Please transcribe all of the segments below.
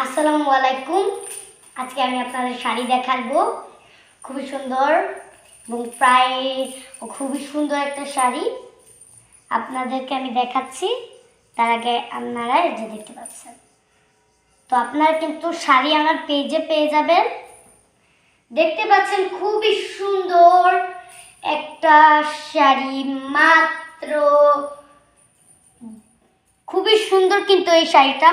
আসসালামু আলাইকুম। আজকে আমি আপনাদের শাড়ি দেখাবো। খুবই সুন্দর এবং প্রায় খুবই সুন্দর একটা শাড়ি আপনাদেরকে আমি দেখাচ্ছি। তার আগে আপনারা এই যে দেখতে পাচ্ছেন, তো আপনারা কিন্তু শাড়ি আমার পেজে পেয়ে যাবেন। দেখতে পাচ্ছেন খুবই সুন্দর একটা শাড়ি, মাত্র খুবই সুন্দর, কিন্তু এই শাড়িটা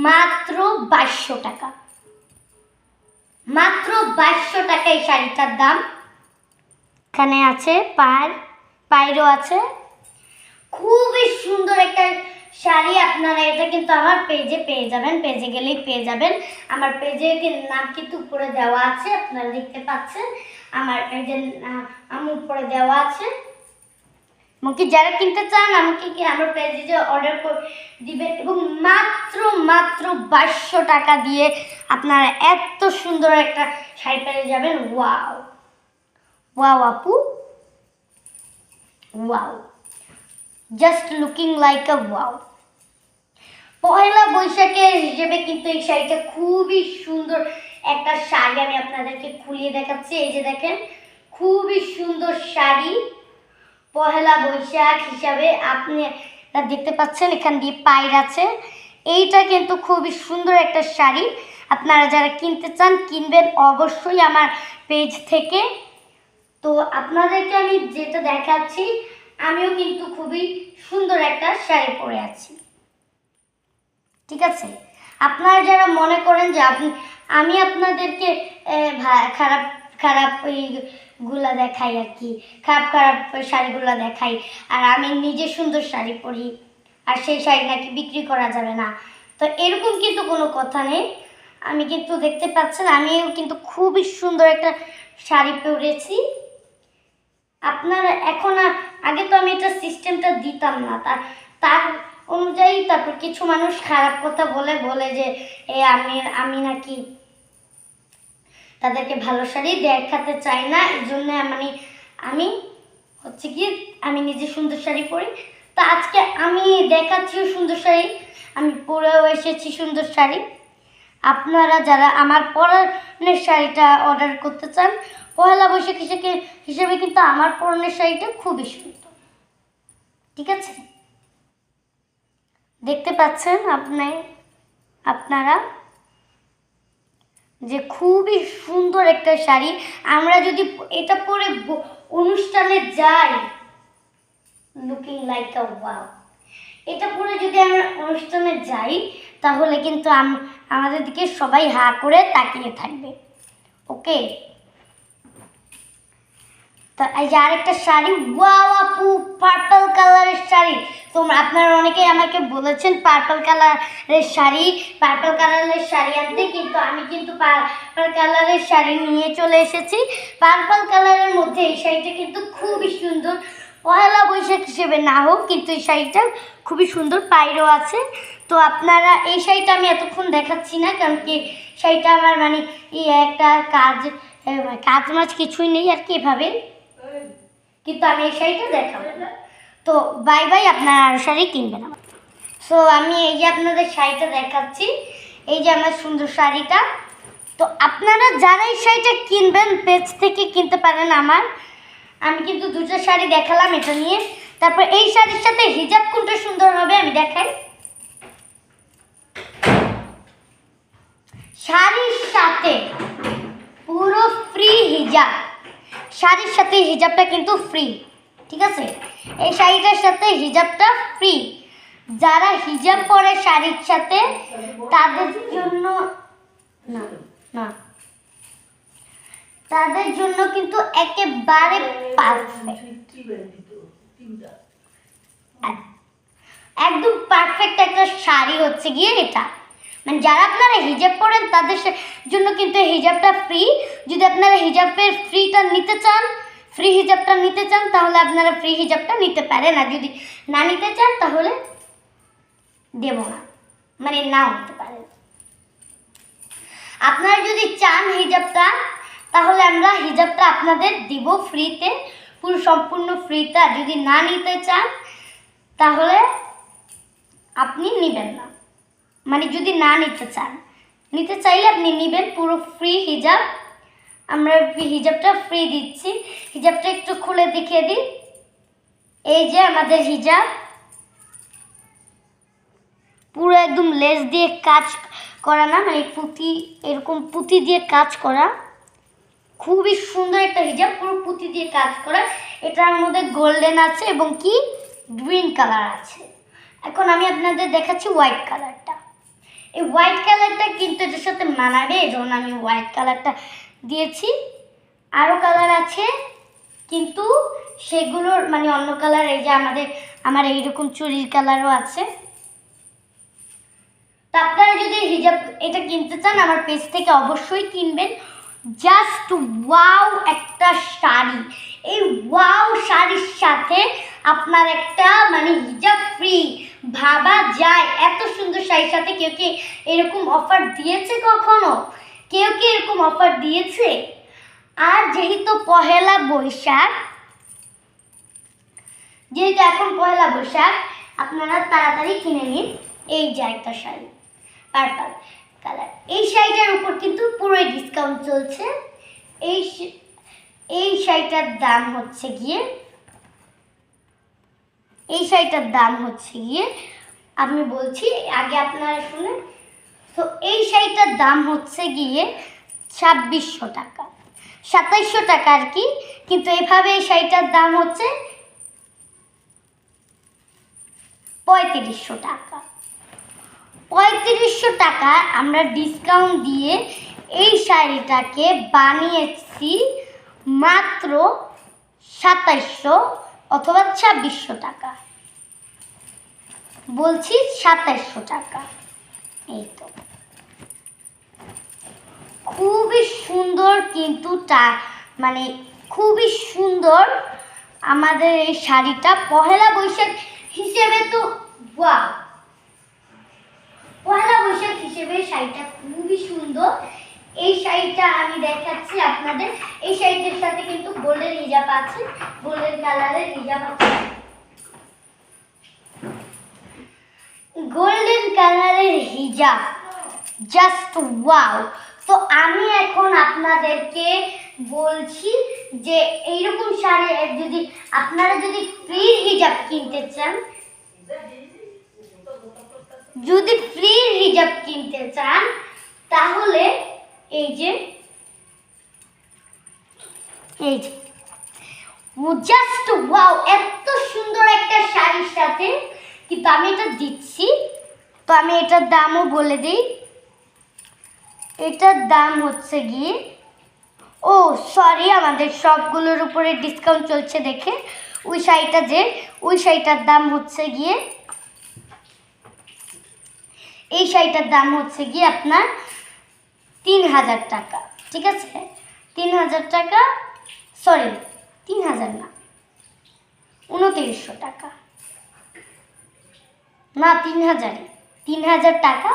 মাত্র 2200 টাকা। মাত্র 2200 টাকা এই শাড়িটার দাম। এখানে আছে পায়েরও আছে। খুবই সুন্দর একটা শাড়ি। আপনারা এটা কিন্তু আমার পেজে পেয়ে যাবেন, পেজে গেলেই পেয়ে যাবেন। আমার পেজে নাম কিন্তু উপরে দেওয়া আছে, আপনারা দেখতে পাচ্ছেন। আমার পেজের নাম উপরে দেওয়া আছে। এমনকি যারা কিনতে চান আমাকে কি আমার পেজে যে অর্ডার করে দিবেন, এবং মাত্র 2200 টাকা দিয়ে আপনারা এত সুন্দর একটা শাড়ি পেয়ে যাবেন। ওয়াও ওয়াও আপু, wow, just looking like a wow. পয়লা বৈশাখের হিসেবে কিন্তু এই শাড়িটা খুবই সুন্দর একটা শাড়ি। আমি আপনাদেরকে খুলিয়ে দেখাচ্ছি। এই যে দেখেন, খুবই সুন্দর শাড়ি। পহেলা বৈশাখ হিসাবে আপনি দেখতে পাচ্ছেন, এখান দিয়ে পায়ের আছে। এইটা কিন্তু খুবই সুন্দর একটা শাড়ি। আপনারা যারা কিনতে চান কিনবেন অবশ্যই আমার পেজ থেকে। তো আপনাদেরকে আমি যেটা দেখাচ্ছি, আমিও কিন্তু খুবই সুন্দর একটা শাড়ি পরে আছি, ঠিক আছে? আপনারা যারা মনে করেন যে আমি আপনাদেরকে খারাপ খারাপ গুলা দেখাই আর কি, খারাপ খারাপ শাড়িগুলো দেখাই, আর আমি নিজে সুন্দর শাড়ি পরি আর সেই শাড়ি নাকি বিক্রি করা যাবে না, তো এরকম কিন্তু কোনো কথা নেই। আমি কিন্তু দেখতে পাচ্ছেন, আমিও কিন্তু খুবই সুন্দর একটা শাড়ি পরেছি। আপনারা এখন আগে তো আমি এটা সিস্টেমটা দিতাম না, তার অনুযায়ী তারপর কিছু মানুষ খারাপ কথা বলে যে আমি নাকি তাদেরকে ভালো শাড়ি দেখাতে চাই না। এই জন্য আমি হচ্ছে কি আমি নিজে সুন্দর শাড়ি পরি। তো আজকে আমি দেখাচ্ছি সুন্দর শাড়ি, আমি পরেও এসেছি সুন্দর শাড়ি। আপনারা যারা আমার পরনের শাড়িটা অর্ডার করতে চান, পয়লা বৈশাখ হিসেবে কিন্তু আমার পরনের শাড়িটা খুবই সুন্দর, ঠিক আছে? দেখতে পাচ্ছেন আপনারা যে খুবই সুন্দর একটা শাড়ি। আমরা যদি এটা পরে অনুষ্ঠানে যাই, লুকিং লাইক আ ওয়াও, এটা পরে যদি আমরা অনুষ্ঠানে যাই তাহলে কিন্তু আমাদের দিকে সবাই হা করে তাকিয়ে থাকবে। ওকে, তো এই যে আরেকটা শাড়ি, ওয়াও আপু, পার্পল কালারের শাড়ি। তোমরা আপনারা অনেকেই আমাকে বলেছেন পার্পল কালারের শাড়ি আনতে, কিন্তু আমি কিন্তু পার্পল কালারের শাড়ি নিয়ে চলে এসেছি। পার্পল কালারের মধ্যে এই শাড়িটা কিন্তু খুবই সুন্দর। পয়লা বৈশাখ হিসেবে না হোক, কিন্তু এই শাড়িটা খুবই সুন্দর, পাইরও আছে। তো আপনারা এই শাড়িটা আমি এতক্ষণ দেখাচ্ছি না, কারণ কি শাড়িটা আমার এই একটা কাজ মাছ কিছুই নেই আর কি, এভাবে। কিন্তু আমি এই শাড়িটা দেখাবো। তো বাই বাই, আপনারা আরও শাড়ি কিনবেন আমার। সো আমি এই যে আপনাদের শাড়িটা দেখাচ্ছি, এই যে আমার সুন্দর শাড়িটা। তো আপনারা যারা এই শাড়িটা কিনবেন পেজ থেকে কিনতে পারেন আমি কিন্তু দুটো শাড়ি দেখালাম এটা নিয়ে। তারপর এই শাড়ির সাথে হিজাব কোনটা সুন্দর হবে আমি দেখাই। শাড়ির সাথে পুরো ফ্রি হিজাব, শাড়ির সাথে হিজাবটা কিন্তু ফ্রি, ঠিক আছে? এই শাড়িটার সাথে হিজাবটা ফ্রি। যারা হিজাব পরে শাড়ির সাথে তাদের জন্য তাদের জন্য কিন্তু একেবারে পারফেক্ট, একদম পারফেক্ট একটা শাড়ি হচ্ছে গিয়ে এটা। যারা আপনারা হিজাব পরেন তাদের জন্য কিন্তু হিজাবটা ফ্রি। যদি আপনারা হিজাবের ফ্রি হিজাবটা নিতে চান তাহলে আপনারা ফ্রি হিজাবটা নিতে পারেন, আর যদি না নিতে চান তাহলে দেব না, নাও নিতে পারেন। আপনারা যদি চান হিজাবটা, তাহলে আমরা হিজাবটা আপনাদের দিব ফ্রিতে, পুরো সম্পূর্ণ ফ্রিতে। আর যদি না নিতে চান তাহলে আপনি নেবেন না। মানে যদি না নিতে চান, নিতে চাইলে আপনি নেবেন, পুরো ফ্রি হিজাব। আমরা হিজাবটা ফ্রি দিচ্ছি। হিজাবটা একটু খুলে দেখিয়ে দিই। এই যে আমাদের হিজাব, পুরো একদম লেস দিয়ে কাজ করা না, মানে পুঁতি, এরকম পুঁতি দিয়ে কাজ করা। খুবই সুন্দর একটা হিজাব, পুরো পুঁতি দিয়ে কাজ করা। এটার মধ্যে গোল্ডেন আছে এবং কি গ্রিন কালার আছে। এখন আমি আপনাদের দেখাচ্ছি হোয়াইট কালারটা। এই হোয়াইট কালারটা কিন্তু এটার সাথে মানাবে, এই জন্য আমি হোয়াইট কালারটা দিয়েছি। আরও কালার আছে কিন্তু সেগুলোর মানে অন্য কালার। এই যে আমার এইরকম চুরির কালারও আছে। তো আপনারা যদি হিজাব এটা কিনতে চান আমার পেজ থেকে অবশ্যই কিনবেন। জাস্ট ওয়াও একটা শাড়ি। এই ওয়াও শাড়ির সাথে আপনার একটা মানে হিজাব ফ্রি, ভাবা যায় এত সুন্দর শাড়ির সাথে কেউ কি এরকম অফার দিয়েছে কখনো? কেউ কি এরকম অফার দিয়েছে? আর যেহেতু পহেলা বৈশাখ, যেহেতু এখন পহেলা বৈশাখ, আপনারা তাড়াতাড়ি কিনে নিন। এই যে একটা শাড়ি পার্পল কালার, এই শাড়িটার উপর কিন্তু পুরোই ডিসকাউন্ট চলছে। এই শাড়িটার দাম হচ্ছে গিয়ে, আমি বলছি আগে আপনারা শুনেন। তো এই শাড়িটার দাম হচ্ছে গিয়ে 2600 টাকা, 2700 টাকা আর কি। কিন্তু এভাবে এই শাড়িটার দাম হচ্ছে 3500 টাকা। 3500 টাকা আমরা ডিসকাউন্ট দিয়ে এই শাড়িটাকে বানিয়েছি মাত্র 2700 অথবা 2600 টাকা। বলছি 2700 টাকা। এই তো খুবই সুন্দর, কিন্তু মানে খুবই সুন্দর আমাদের এই শাড়িটা। পহেলা বৈশাখ হিসেবে তো ওয়াও, পহেলা বৈশাখ হিসেবে শাড়িটা খুবই সুন্দর। এই শাড়িটা আমি দেখাচ্ছি আপনাদের। এই শাড়িটার সাথে কিন্তু গোল্ডেন হিজাব আছে, গোল্ডেন কালারের হিজাব আছে, গোল্ডেন কালারের হিজাব। Just wow. তো আমি এখন আপনাদেরকে বলছি যে এইরকম শাড়ি যদি আপনারা যদি ফ্রি হিজাব কিনতে চান, তাহলে এই যে জাস্ট ওয়াও, এত সুন্দর একটা শাড়ির সাথে কিন্তু আমি এটা দিচ্ছি। তো আমি এটার দামও বলে দিই। এটার দাম হচ্ছে গিয়ে, ও সরি, আমাদের সবগুলোর উপরে ডিসকাউন্ট চলছে দেখে ওই শাড়িটার দাম হচ্ছে গিয়ে, এই শাড়িটার দাম হচ্ছে গিয়ে আপনার 3000 টাকা। ঠিক আছে, 3000 টাকা, সরি 3000 না, 2900 টাকা, না 3000 টাকা